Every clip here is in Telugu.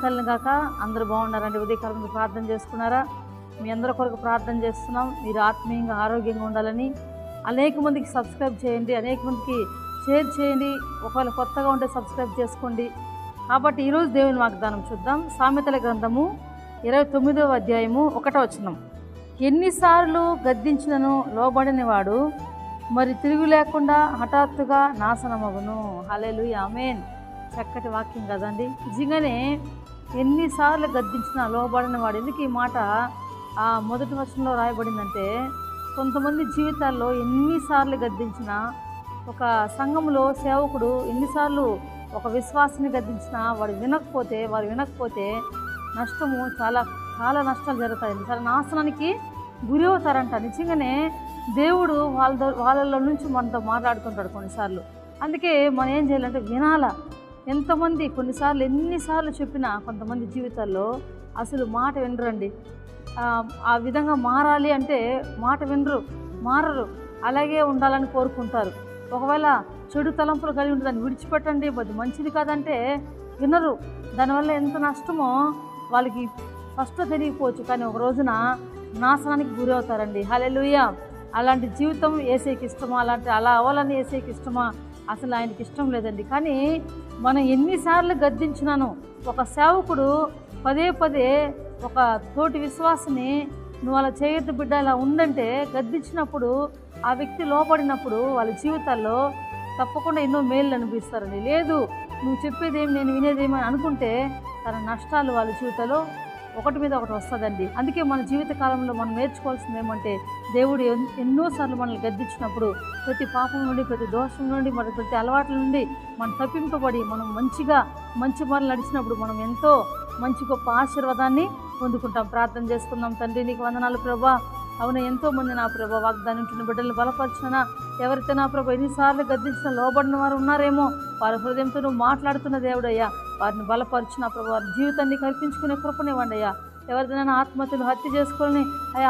కలిగిన గాక. అందరూ బాగున్నారండి? ఉదయకాలం ప్రార్థన చేసుకున్నారా? మీ అందరి కొరకు ప్రార్థన చేస్తున్నాం. మీరు ఆత్మీయంగా ఆరోగ్యంగా ఉండాలని. అనేక మందికి సబ్స్క్రైబ్ చేయండి, అనేక మందికి షేర్ చేయండి. ఒకవేళ కొత్తగా ఉంటే సబ్స్క్రైబ్ చేసుకోండి. కాబట్టి ఈరోజు దేవుని వాగ్దానం చూద్దాం. సామెతల గ్రంథము 29వ అధ్యాయము 1వ వచనం. ఎన్నిసార్లు గద్దించినను లోబడని వాడు మరి తిరుగు లేకుండా హఠాత్తుగా నాశనమగును. హల్లెలూయా, ఆమేన్. చక్కటి వాక్యం కదండి. నిజంగానే ఎన్నిసార్లు గద్దించినా లోబడని వాడు. ఎందుకు ఈ మాట మొదటి వచనంలో రాయబడిందంటే, కొంతమంది జీవితాల్లో ఎన్నిసార్లు గద్దించినా, ఒక సంఘంలో సేవకుడు ఎన్నిసార్లు ఒక విశ్వాసిని గద్దించినా వారు వినకపోతే నష్టము చాలా చాలా నష్టాలు జరుగుతాయండి. చాలా నాశనానికి గురి అవుతారంట. నిజంగానే దేవుడు వాళ్ళలో నుంచి మనతో మాట్లాడుతుంటాడు కొన్నిసార్లు. అందుకే మనం ఏం చేయాలంటే వినాలా. ఎంతమంది కొన్నిసార్లు ఎన్నిసార్లు చెప్పినా కొంతమంది జీవితాల్లో అసలు మాట వినరండి. ఆ విధంగా మారాలి అంటే మాట మారరు. అలాగే ఉండాలని కోరుకుంటారు. ఒకవేళ చెడు తలంపులు కలిగి ఉంటే దాన్ని విడిచిపెట్టండి, అది మంచిది కాదంటే వినరు. దానివల్ల ఎంత నష్టమో వాళ్ళకి ఫస్ట్ తెలియకపోవచ్చు, కానీ ఒక రోజున నాశనానికి గురి అవుతారండి. హల్లెలూయా. అలాంటి జీవితం యేసయ్యకి ఇష్టమా? అలా అవ్వాలని యేసయ్యకి ఇష్టమా? అసలు ఆయనకి ఇష్టం లేదండి. కానీ మనం ఎన్నిసార్లు గద్దించినాను, ఒక సేవకుడు పదే ఒక తోటి విశ్వాసిని నువ్వు అలా చేయొద్దు బిడ్డ, ఇలా ఉందంటే గద్దించినప్పుడు ఆ వ్యక్తి లోపడినప్పుడు వాళ్ళ జీవితాల్లో తప్పకుండా ఎన్నో మేలు అనిపిస్తారండి. లేదు నువ్వు చెప్పేదేమి నేను వినేదేమి అనుకుంటే తన నష్టాలు వాళ్ళ జీవితంలో ఒకటి మీద ఒకటి వస్తుందండి. అందుకే మన జీవిత కాలంలో మనం నేర్చుకోవాల్సింది ఏమంటే, దేవుడు ఎన్నోసార్లు మనల్ని గద్దించినప్పుడు ప్రతి పాపం నుండి, ప్రతి దోషం నుండి, మరి ప్రతి అలవాట్ల నుండి మనం తప్పింపబడి మనం మంచి మార్లు నడిచినప్పుడు మనం ఎంతో మంచి గొప్ప ఆశీర్వాదాన్ని పొందుకుంటాం. ప్రార్థన చేసుకుందాం. తండ్రి నీకు వందనాలు ప్రభా. అవును, ఎంతోమంది నా ప్రభా వాగ్దానం ఉంటున్న బిడ్డలను బలపరిచినా, ఎవరైతే నా ప్రభా ఎన్నిసార్లు గద్దించిన లోబడిన వారు ఉన్నారేమో వారి హృదయంతో నువ్వు మాట్లాడుతున్న దేవుడయ్యా, వారిని బలపరిచిన ప్రభా, వారి జీవితాన్ని కల్పించుకునే కృపనివ్వండి అయ్యా. ఎవరిదైనా ఆత్మహత్యలు హత్య చేసుకోవాలని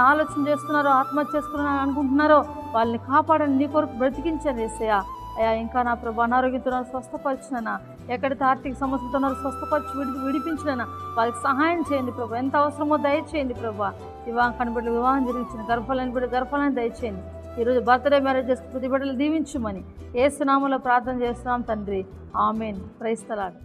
ఆలోచన చేస్తున్నారో, ఆత్మహత్య చేసుకోవాలని అనుకుంటున్నారో వాళ్ళని కాపాడని నీ కొరకు బ్రతికించండి యేసయ్యా. అయ్యా ఇంకా నా ప్రభా అనారోగ్యంతో స్వస్థపరిచినా, ఎక్కడైతే ఆర్థిక సమస్యలతో స్వస్థపరిచి విడిపించినా వారికి సహాయం చేయండి ప్రభా. ఎంత అవసరమో దయచేయండి ప్రభా. వివాహం బిడ్డలు వివాహం జరిగించిన, గర్భాలని బిడ్డ గర్భాలని దయచేయండి. ఈరోజు బర్త్డే మ్యారేజ్ చేసుకుని ప్రతి బిడ్డలు దీవించమని యేసు నామములో ప్రార్థన చేస్తున్నాం తండ్రి, ఆమేన్. Praise the lord.